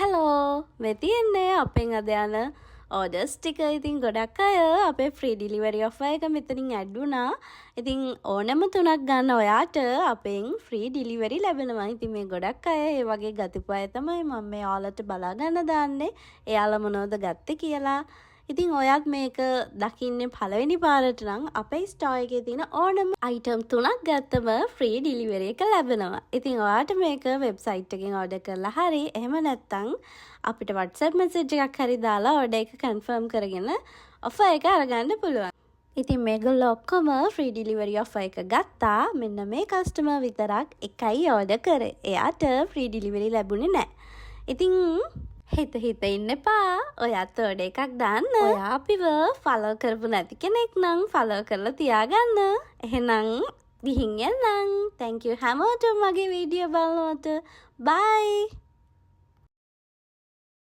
Hello මේ තියෙන්නේ අපෙන් අද යන ඕඩර්ස් ටික. ඉතින් ගොඩක් අය අපේ ෆ්‍රී ඩිලිවරි ඔෆර් එක මෙතනින් ඇඩ් වුණා. ඉතින් ඕනම තුනක් ගන්න ඔයාට අපෙන් ෆ්‍රී ඩිලිවරි ලැබෙනවා. ඉතින් මේ ගොඩක් අය ඒ වගේ ගතිපු අය තමයි මම මේ ඔයාලට බලා ගන්න දාන්නේ. එයාලා මොනවද ගත්තේ කියලා. ඉතින් ඔයත් මේක දකින්නේ පළවෙනි පාරට නම් අපේ ස්ටෝර් එකේ තියෙන ඕනම අයිටම් තුනක් ගත්තම ෆ්‍රී ඩිලිවරි එක ලැබෙනවා. ඉතින් ඔයාට මේක වෙබ්සයිට් එකෙන් ඕඩර් කරලා හරි එහෙම නැත්නම් අපිට WhatsApp message එකක් හරි දාලා ඕඩර් එක කන්ෆර්ම් කරගෙන ඔෆර් එක අරගන්න පුළුවන්. ඉතින් මේගොල්ලෝ ඔක්කොම ෆ්‍රී ඩිලිවරි ඔෆර් එක ගත්තා. මෙන්න මේ කස්ටමර් විතරක් එකයි ඕඩර් කරේ. එයාට ෆ්‍රී ඩිලිවරි ලැබුණේ නැහැ. ඉතින් හිත ඉන්න එපා. ඔයාත් ඕඩර් එකක් දාන්න. ඔයා අපිව ෆලෝ කරපු නැති කෙනෙක් නම් ෆලෝ කරලා තියාගන්න. එහෙනම් ගිහින් යන්න. thank you හැමෝටම මගේ වීඩියෝ බලනවට. bye.